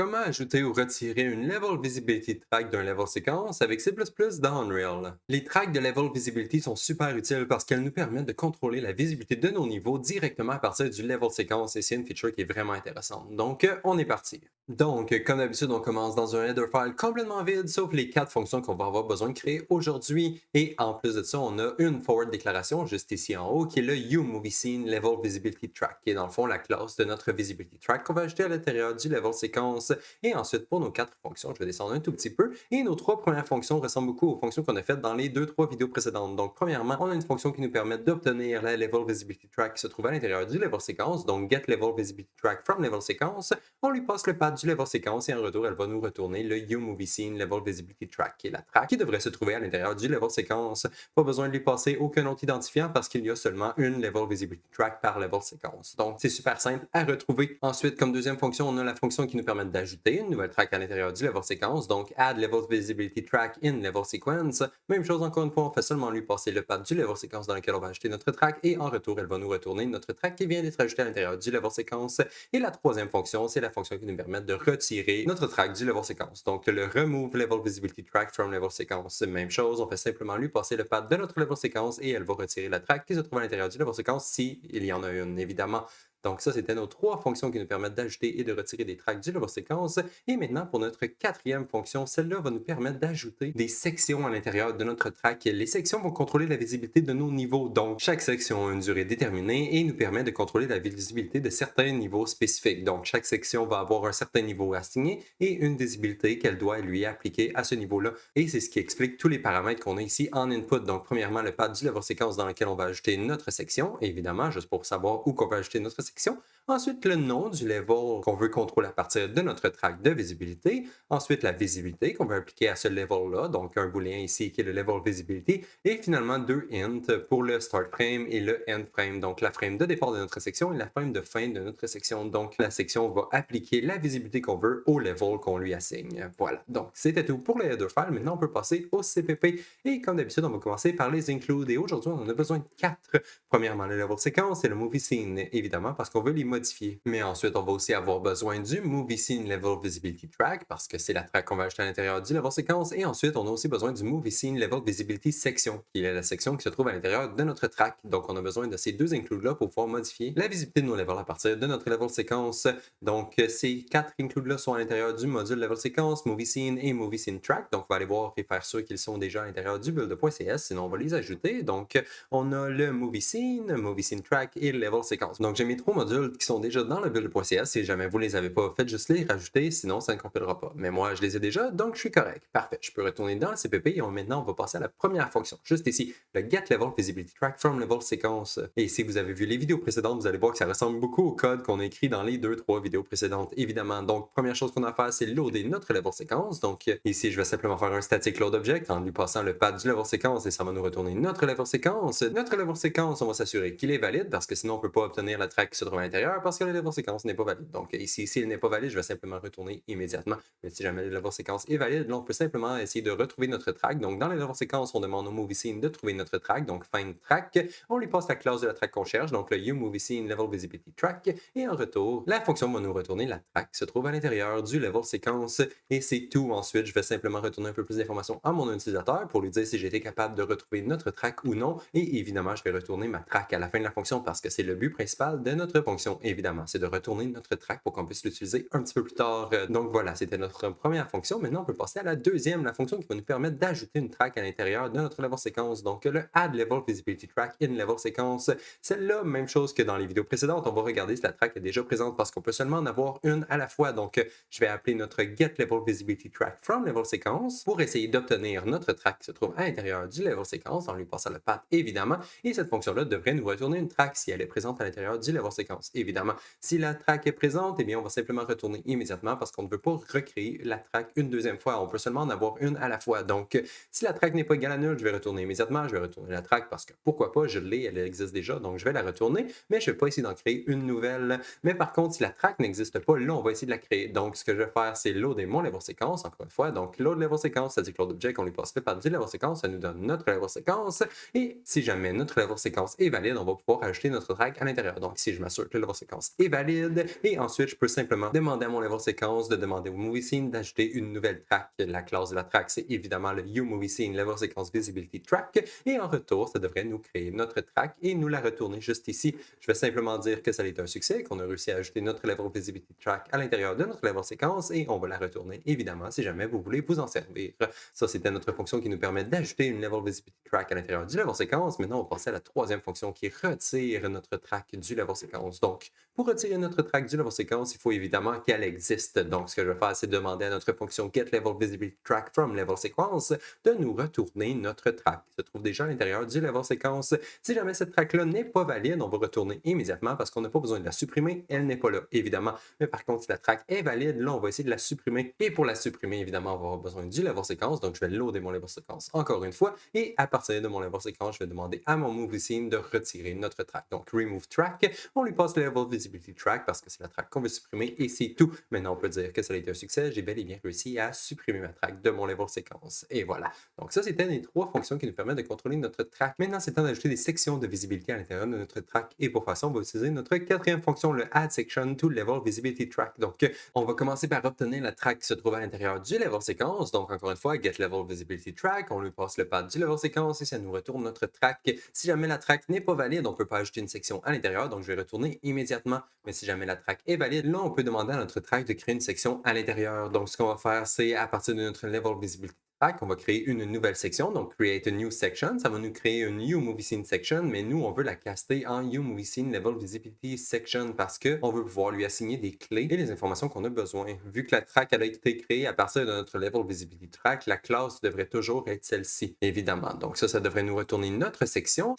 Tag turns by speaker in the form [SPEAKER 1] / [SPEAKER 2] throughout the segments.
[SPEAKER 1] Comment ajouter ou retirer une Level Visibility Track d'un level séquence avec C++ dans Unreal? Les tracks de Level Visibility sont super utiles parce qu'elles nous permettent de contrôler la visibilité de nos niveaux directement à partir du level séquence et c'est une feature qui est vraiment intéressante. Donc, on est parti. Donc, comme d'habitude, on commence dans un header file complètement vide, sauf les quatre fonctions qu'on va avoir besoin de créer aujourd'hui. Et en plus de ça, on a une forward déclaration juste ici en haut qui est le UMovieScene Level Visibility Track, qui est dans le fond la classe de notre Visibility Track qu'on va ajouter à l'intérieur du level séquence. Et ensuite, pour nos quatre fonctions, je vais descendre un tout petit peu. Et nos trois premières fonctions ressemblent beaucoup aux fonctions qu'on a faites dans les deux-trois vidéos précédentes. Donc, premièrement, on a une fonction qui nous permet d'obtenir la Level Visibility Track qui se trouve à l'intérieur du level séquence. Donc, get Level Visibility Track from level séquence. On lui passe le path du level séquence et en retour, elle va nous retourner le UMovieScene Level Visibility Track, qui est la track qui devrait se trouver à l'intérieur du level séquence. Pas besoin de lui passer aucun autre identifiant parce qu'il y a seulement une Level Visibility Track par level séquence. Donc, c'est super simple à retrouver. Ensuite, comme deuxième fonction, on a la fonction qui nous permet d'ajouter une nouvelle track à l'intérieur du level séquence. Donc, add Level Visibility Track in level sequence. Même chose, encore une fois, on fait seulement lui passer le path du level séquence dans lequel on va ajouter notre track et en retour, elle va nous retourner notre track qui vient d'être ajoutée à l'intérieur du level séquence. Et la troisième fonction, c'est la fonction qui nous permet de retirer notre track du level séquence. Donc, le remove level visibility track from level séquence, même chose, on fait simplement lui passer le path de notre level séquence et elle va retirer la track qui se trouve à l'intérieur du level séquence si il y en a une, évidemment. Donc ça, c'était nos trois fonctions qui nous permettent d'ajouter et de retirer des tracks du level séquence. Et maintenant, pour notre quatrième fonction, celle-là va nous permettre d'ajouter des sections à l'intérieur de notre track. Les sections vont contrôler la visibilité de nos niveaux. Donc, chaque section a une durée déterminée et nous permet de contrôler la visibilité de certains niveaux spécifiques. Donc, chaque section va avoir un certain niveau assigné et une visibilité qu'elle doit lui appliquer à ce niveau-là. Et c'est ce qui explique tous les paramètres qu'on a ici en input. Donc, premièrement, le path du level séquence dans lequel on va ajouter notre section, évidemment, juste pour savoir où qu'on va ajouter notre section. Ensuite, le nom du level qu'on veut contrôler à partir de notre track de visibilité. Ensuite, la visibilité qu'on veut appliquer à ce level-là, donc un booléen ici qui est le level visibility. Et finalement, deux int pour le start frame et le end frame. Donc, la frame de départ de notre section et la frame de fin de notre section. Donc, la section va appliquer la visibilité qu'on veut au level qu'on lui assigne. Voilà. Donc, c'était tout pour le header file. Maintenant, on peut passer au CPP. Et comme d'habitude, on va commencer par les include. Et aujourd'hui, on en a besoin de quatre. Premièrement, le level séquence et le movie scene, évidemment, parce qu'on veut les modifier. Mais ensuite, on va aussi avoir besoin du movie scene level visibility track, parce que c'est la track qu'on va ajouter à l'intérieur du level séquence. Et ensuite, on a aussi besoin du movie scene level visibility section, qui est la section qui se trouve à l'intérieur de notre track. Donc, on a besoin de ces deux includes-là pour pouvoir modifier la visibilité de nos levels à partir de notre level séquence. Donc, ces quatre includes-là sont à l'intérieur du module level séquence, movie scene et movie scene track. Donc, on va aller voir et faire sûr qu'ils sont déjà à l'intérieur du build.cs, sinon on va les ajouter. Donc, on a le movie scene track et le level séquence. Donc, j'ai mis trois modules qui sont déjà dans le build.cs. Si jamais vous les avez pas, faites juste les rajouter, sinon ça ne compilera pas. Mais moi, je les ai déjà, donc je suis correct. Parfait. Je peux retourner dans le CPP et maintenant, on va passer à la première fonction. Juste ici, le get level visibility track from level séquence. Et si vous avez vu les vidéos précédentes, vous allez voir que ça ressemble beaucoup au code qu'on a écrit dans les deux, trois vidéos précédentes, évidemment. Donc, première chose qu'on a à faire, c'est loader notre level séquence. Donc, ici, je vais simplement faire un static load object en lui passant le path du level séquence et ça va nous retourner notre level séquence. Notre level séquence, on va s'assurer qu'il est valide parce que sinon, on ne peut pas obtenir la track qui se trouve à l'intérieur parce que le level séquence n'est pas valide. Donc, ici, s'il n'est pas valide, je vais simplement retourner immédiatement. Mais si jamais le level séquence est valide, là, on peut simplement essayer de retrouver notre track. Donc, dans le level séquence, on demande au movie scene de trouver notre track. Donc, find track. On lui passe la classe de la track qu'on cherche, donc le UMovieScene Level Visibility Track. Et en retour, la fonction va nous retourner la track qui se trouve à l'intérieur du level séquence. Et c'est tout. Ensuite, je vais simplement retourner un peu plus d'informations à mon utilisateur pour lui dire si j'ai été capable de retrouver notre track ou non. Et évidemment, je vais retourner ma track à la fin de la fonction parce que c'est le but principal de notre fonction. Évidemment, c'est de retourner notre track pour qu'on puisse l'utiliser un petit peu plus tard. Donc voilà, c'était notre première fonction. Maintenant, on peut passer à la deuxième, la fonction qui va nous permettre d'ajouter une track à l'intérieur de notre level séquence. Donc le add level visibility track in level séquence. Celle-là, même chose que dans les vidéos précédentes, on va regarder si la track est déjà présente parce qu'on peut seulement en avoir une à la fois. Donc je vais appeler notre get level visibility track from level séquence pour essayer d'obtenir notre track qui se trouve à l'intérieur du level séquence en lui passant le path évidemment. Et cette fonction-là devrait nous retourner une track si elle est présente à l'intérieur du level séquence. Évidemment, si la track est présente, eh bien, on va simplement retourner immédiatement parce qu'on ne veut pas recréer la track une deuxième fois. On peut seulement en avoir une à la fois. Donc, si la track n'est pas égale à nulle, je vais retourner immédiatement. Je vais retourner la track parce que pourquoi pas, je l'ai, elle existe déjà. Donc, je vais la retourner, mais je ne vais pas essayer d'en créer une nouvelle. Mais par contre, si la track n'existe pas, là, on va essayer de la créer. Donc, ce que je vais faire, c'est loader mon level séquence, encore une fois. Donc, load level séquence, c'est-à-dire que load object, on lui passe le path du level séquence, ça nous donne notre level séquence. Et si jamais notre level séquence est valide, on va pouvoir ajouter notre track à l'intérieur. Donc, ici, je m'assure que le level séquence est valide. Et ensuite, je peux simplement demander à mon level séquence de demander au movie scene d'ajouter une nouvelle track. La classe de la track, c'est évidemment le uMovie Scene Level Sequence Visibility Track. Et en retour, ça devrait nous créer notre track et nous la retourner juste ici. Je vais simplement dire que ça a été un succès, qu'on a réussi à ajouter notre Level Visibility Track à l'intérieur de notre level séquence et on va la retourner évidemment si jamais vous voulez vous en servir. Ça, c'était notre fonction qui nous permet d'ajouter une Level Visibility Track à l'intérieur du level séquence. Maintenant, on va passer à la troisième fonction qui retire notre track du level séquence. Donc, pour retirer notre track du level séquence, il faut évidemment qu'elle existe. Donc, ce que je vais faire, c'est demander à notre fonction getLevelVisibilityTrack from level sequence de nous retourner notre track qui se trouve déjà à l'intérieur du level séquence. Si jamais cette track-là n'est pas valide, on va retourner immédiatement parce qu'on n'a pas besoin de la supprimer. Elle n'est pas là, évidemment. Mais par contre, si la track est valide, là, on va essayer de la supprimer. Et pour la supprimer, évidemment, on va avoir besoin du level séquence. Donc, je vais loader mon level séquence encore une fois. Et à partir de mon level séquence, je vais demander à mon movie scene de retirer notre track. Donc, remove track. On lui passe le level visibility track parce que c'est la track qu'on veut supprimer et c'est tout. Maintenant, on peut dire que ça a été un succès. J'ai bel et bien réussi à supprimer ma track de mon level séquence. Et voilà. Donc, ça, c'était les trois fonctions qui nous permettent de contrôler notre track. Maintenant, c'est temps d'ajouter des sections de visibilité à l'intérieur de notre track. Et pour faire ça, on va utiliser notre quatrième fonction, le add section to level visibility track. Donc, on va commencer par obtenir la track qui se trouve à l'intérieur du level séquence. Donc, encore une fois, get level visibility track. On lui passe le pad du level séquence et ça nous retourne notre track. Si jamais la track n'est pas valide, on ne peut pas ajouter une section à l'intérieur. Donc, je vais retourner immédiatement. Mais si jamais la track est valide, là, on peut demander à notre track de créer une section à l'intérieur. Donc, ce qu'on va faire, c'est à partir de notre level visibility track, on va créer une nouvelle section. Donc, create a new section. Ça va nous créer une new movie scene section, mais nous, on veut la caster en new movie scene level visibility section parce qu'on veut pouvoir lui assigner des clés et les informations qu'on a besoin. Vu que la track elle a été créée à partir de notre level visibility track, la classe devrait toujours être celle-ci, évidemment. Donc, ça devrait nous retourner notre section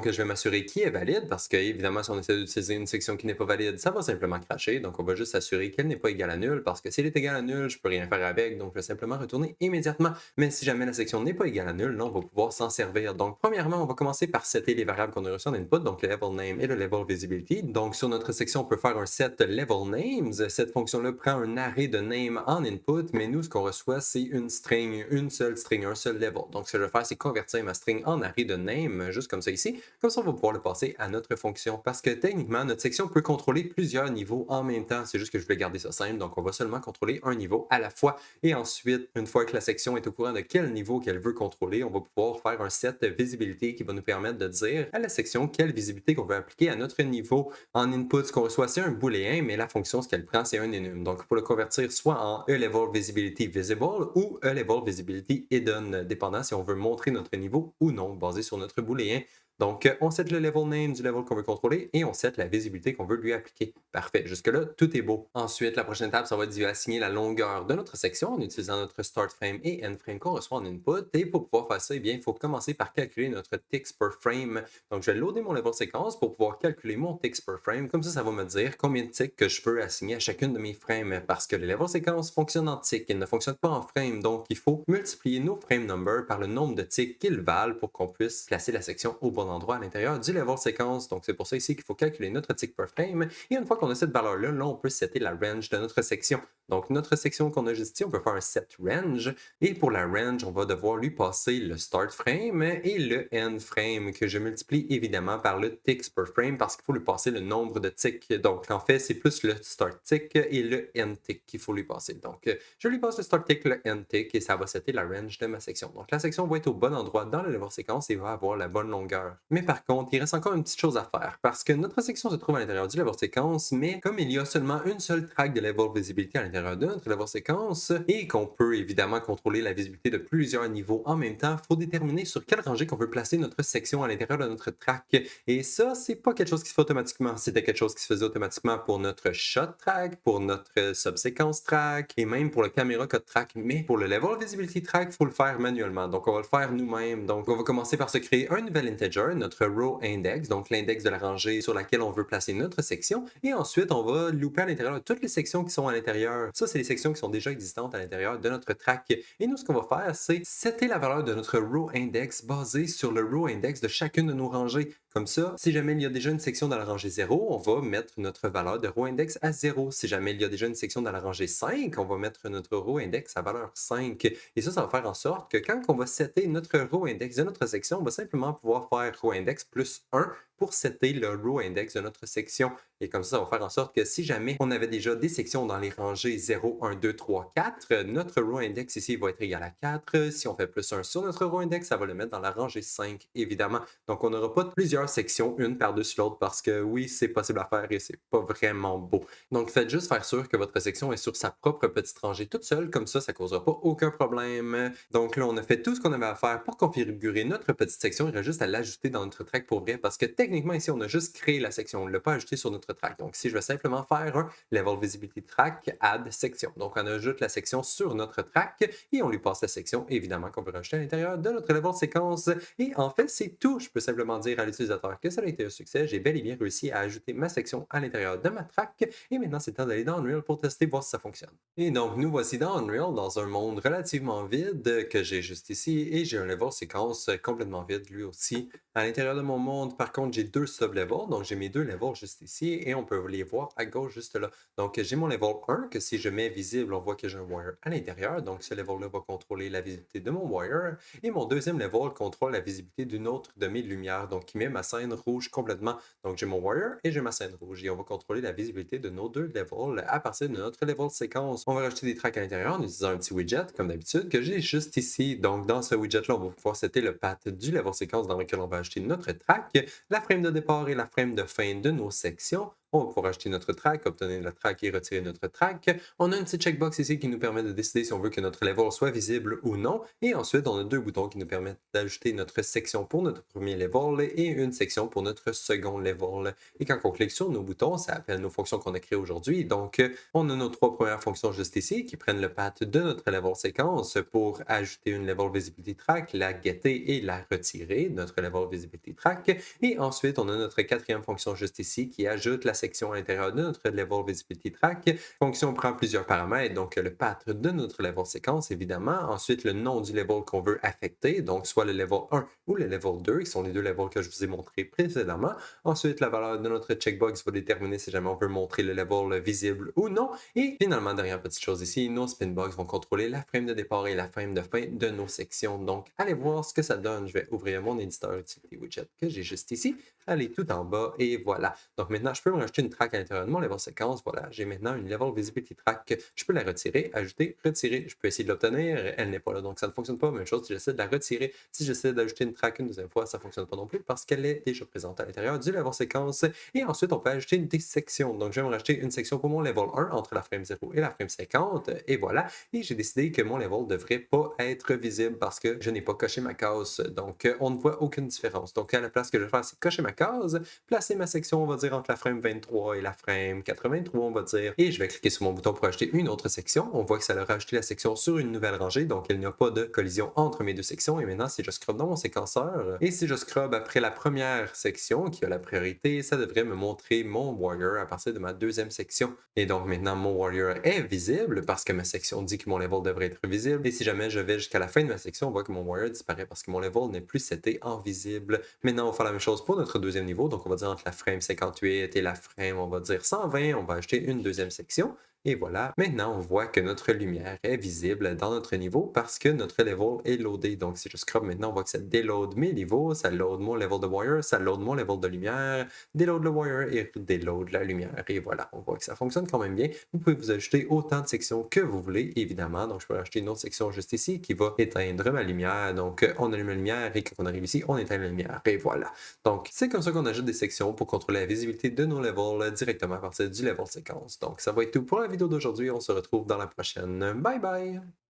[SPEAKER 1] que je vais m'assurer qui est valide parce que, évidemment, si on essaie d'utiliser une section qui n'est pas valide, ça va simplement crasher. Donc, on va juste s'assurer qu'elle n'est pas égale à nul parce que si elle est égale à nul, je peux rien faire avec. Donc, je vais simplement retourner immédiatement. Mais si jamais la section n'est pas égale à nul, là, on va pouvoir s'en servir. Donc, premièrement, on va commencer par setter les variables qu'on a reçues en input, donc le level name et le level visibility. Donc, sur notre section, on peut faire un set level names. Cette fonction-là prend un array de name en input, mais nous, ce qu'on reçoit, c'est une string, une seule string, un seul level. Donc, ce que je vais faire, c'est convertir ma string en array de name, juste comme ça ici. Comme ça, on va pouvoir le passer à notre fonction. Parce que techniquement, notre section peut contrôler plusieurs niveaux en même temps. C'est juste que je voulais garder ça simple. Donc, on va seulement contrôler un niveau à la fois. Et ensuite, une fois que la section est au courant de quel niveau qu'elle veut contrôler, on va pouvoir faire un set de visibilité qui va nous permettre de dire à la section quelle visibilité qu'on veut appliquer à notre niveau. En input, ce qu'on reçoit, c'est un booléen, mais la fonction, ce qu'elle prend, c'est un enum. Donc, pour le convertir soit en a-level visibility visible ou a-level visibility hidden, dépendant si on veut montrer notre niveau ou non, basé sur notre booléen. Donc, on set le level name du level qu'on veut contrôler et on set la visibilité qu'on veut lui appliquer. Parfait. Jusque-là, tout est beau. Ensuite, la prochaine étape, ça va être d'y assigner la longueur de notre section en utilisant notre start frame et end frame qu'on reçoit en input. Et pour pouvoir faire ça, eh bien, il faut commencer par calculer notre ticks per frame. Donc, je vais loader mon level séquence pour pouvoir calculer mon ticks per frame. Comme ça va me dire combien de ticks que je veux assigner à chacune de mes frames parce que les level séquences fonctionnent en ticks. Ils ne fonctionnent pas en frame. Donc, il faut multiplier nos frame numbers par le nombre de ticks qu'ils valent pour qu'on puisse placer la section au bon endroit à l'intérieur du level séquence. Donc, c'est pour ça ici qu'il faut calculer notre tick per frame. Et une fois qu'on a cette valeur-là, là, on peut setter la range de notre section. Donc, notre section qu'on a juste ici, on peut faire un set range. Et pour la range, on va devoir lui passer le start frame et le end frame que je multiplie évidemment par le ticks per frame parce qu'il faut lui passer le nombre de ticks. Donc, en fait, c'est plus le start tick et le end tick qu'il faut lui passer. Donc, je lui passe le start tick, le end tick et ça va setter la range de ma section. Donc, la section va être au bon endroit dans le level séquence et va avoir la bonne longueur. Mais par contre, il reste encore une petite chose à faire parce que notre section se trouve à l'intérieur du level séquence, mais comme il y a seulement une seule track de level visibility à l'intérieur de notre level séquence et qu'on peut évidemment contrôler la visibilité de plusieurs niveaux en même temps, il faut déterminer sur quelle rangée qu'on veut placer notre section à l'intérieur de notre track. Et ça, c'est pas quelque chose qui se fait automatiquement. C'était quelque chose qui se faisait automatiquement pour notre shot track, pour notre subséquence track et même pour le caméra code track. Mais pour le level visibility track, il faut le faire manuellement. Donc, on va le faire nous-mêmes. Donc, on va commencer par se créer un nouvel integer, notre row index, donc l'index de la rangée sur laquelle on veut placer notre section. Et ensuite, on va looper à l'intérieur de toutes les sections qui sont à l'intérieur. Ça, c'est les sections qui sont déjà existantes à l'intérieur de notre track. Et nous, ce qu'on va faire, c'est setter la valeur de notre row index basée sur le row index de chacune de nos rangées. Comme ça, si jamais il y a déjà une section dans la rangée 0, on va mettre notre valeur de row index à 0. Si jamais il y a déjà une section dans la rangée 5, on va mettre notre row index à valeur 5. Et ça va faire en sorte que quand on va setter notre row index de notre section, on va simplement pouvoir faire row index plus 1 pour setter le row index de notre section. Et comme ça va faire en sorte que si jamais on avait déjà des sections dans les rangées 0, 1, 2, 3, 4, notre row index ici va être égal à 4. Si on fait plus 1 sur notre row index, ça va le mettre dans la rangée 5, évidemment. Donc, on n'aura pas plusieurs sections, une par-dessus l'autre, parce que oui, c'est possible à faire et c'est pas vraiment beau. Donc, faites juste faire sûr que votre section est sur sa propre petite rangée toute seule, comme ça ne causera pas aucun problème. Donc là, on a fait tout ce qu'on avait à faire pour configurer notre petite section. Il reste juste à l'ajouter dans notre track pour vrai, parce que techniquement, ici, on a juste créé la section. On ne l'a pas ajouté sur notre track. Donc, si je vais simplement faire un level visibility track, add section. Donc, on ajoute la section sur notre track et on lui passe la section, évidemment, qu'on veut rajouter à l'intérieur de notre level séquence. Et en fait, c'est tout. Je peux simplement dire à l'utilisateur que ça a été un succès. J'ai bel et bien réussi à ajouter ma section à l'intérieur de ma track. Et maintenant, c'est temps d'aller dans Unreal pour tester, voir si ça fonctionne. Et donc, nous voici dans Unreal, dans un monde relativement vide que j'ai juste ici. Et j'ai un level séquence complètement vide, lui aussi. À l'intérieur de mon monde, par contre, j'ai deux sub-levels. Donc, j'ai mes deux levels juste ici. Et on peut les voir à gauche, juste là. Donc, j'ai mon level 1, que si je mets visible, on voit que j'ai un wire à l'intérieur. Donc, ce level-là va contrôler la visibilité de mon wire. Et mon deuxième level contrôle la visibilité d'une autre de mes lumières. Donc, qui met ma scène rouge complètement. Donc, j'ai mon wire et j'ai ma scène rouge. Et on va contrôler la visibilité de nos deux levels à partir de notre level séquence. On va rajouter des tracks à l'intérieur en utilisant un petit widget, comme d'habitude, que j'ai juste ici. Donc, dans ce widget-là, on va pouvoir setter le path du level séquence dans lequel on va ajouter notre track, la frame de départ et la frame de fin de nos sections. On va pouvoir acheter notre track, obtenir la track et retirer notre track. On a une petite checkbox ici qui nous permet de décider si on veut que notre level soit visible ou non. Et ensuite, on a deux boutons qui nous permettent d'ajouter notre section pour notre premier level et une section pour notre second level. Et quand on clique sur nos boutons, ça appelle nos fonctions qu'on a créées aujourd'hui. Donc, on a nos trois premières fonctions juste ici qui prennent le path de notre level séquence pour ajouter une level visibility track, la getter et la retirer, notre level visibility track. Et ensuite, on a notre quatrième fonction juste ici qui ajoute la section à l'intérieur de notre level visibility track. Fonction prend plusieurs paramètres, donc le path de notre level séquence, évidemment. Ensuite, le nom du level qu'on veut affecter, donc soit le level 1 ou le level 2, qui sont les deux levels que je vous ai montrés précédemment. Ensuite, la valeur de notre checkbox va déterminer si jamais on veut montrer le level visible ou non. Et finalement, dernière petite chose ici, nos spinbox vont contrôler la frame de départ et la frame de fin de nos sections. Donc, allez voir ce que ça donne. Je vais ouvrir mon éditeur utility widget que j'ai juste ici. Allez tout en bas et voilà. Donc maintenant, je peux me rajouter une track à l'intérieur de mon level séquence. Voilà, j'ai maintenant une level visibility track. Je peux la retirer, ajouter, retirer. Je peux essayer de l'obtenir. Elle n'est pas là, donc ça ne fonctionne pas. Même chose si j'essaie de la retirer. Si j'essaie d'ajouter une track une deuxième fois, ça ne fonctionne pas non plus parce qu'elle est déjà présente à l'intérieur du level séquence. Et ensuite, on peut ajouter des sections. Donc, je vais me rajouter une section pour mon level 1 entre la frame 0 et la frame 50. Et voilà. Et j'ai décidé que mon level ne devrait pas être visible parce que je n'ai pas coché ma case. Donc, on ne voit aucune différence. Donc, à la place que je vais faire, c'est cocher ma case, placer ma section, on va dire, entre la frame 23 et la frame 83, on va dire. Et je vais cliquer sur mon bouton pour ajouter une autre section. On voit que ça a rajouté la section sur une nouvelle rangée, donc il n'y a pas de collision entre mes deux sections. Et maintenant, si je scrub dans mon séquenceur, et si je scrub après la première section qui a la priorité, ça devrait me montrer mon warrior à partir de ma deuxième section. Et donc maintenant, mon warrior est visible parce que ma section dit que mon level devrait être visible. Et si jamais je vais jusqu'à la fin de ma section, on voit que mon warrior disparaît parce que mon level n'est plus seté en visible. Maintenant, on va faire la même chose pour notre deuxième niveau. Donc, on va dire entre la frame 58 et la frame, on va dire 120, on va ajouter une deuxième section. Et voilà, maintenant on voit que notre lumière est visible dans notre niveau parce que notre level est loadé. Donc si je scrub maintenant, on voit que ça déload mes niveaux, ça load mon level de wire, ça load mon level de lumière, déload le wire et déload la lumière. Et voilà, on voit que ça fonctionne quand même bien. Vous pouvez vous ajouter autant de sections que vous voulez, évidemment. Donc je peux rajouter une autre section juste ici qui va éteindre ma lumière. Donc on allume la lumière et quand on arrive ici, on éteint la lumière. Et voilà. Donc c'est comme ça qu'on ajoute des sections pour contrôler la visibilité de nos levels directement à partir du level séquence. Donc ça va être tout pour la vidéo d'aujourd'hui. On se retrouve dans la prochaine. Bye bye!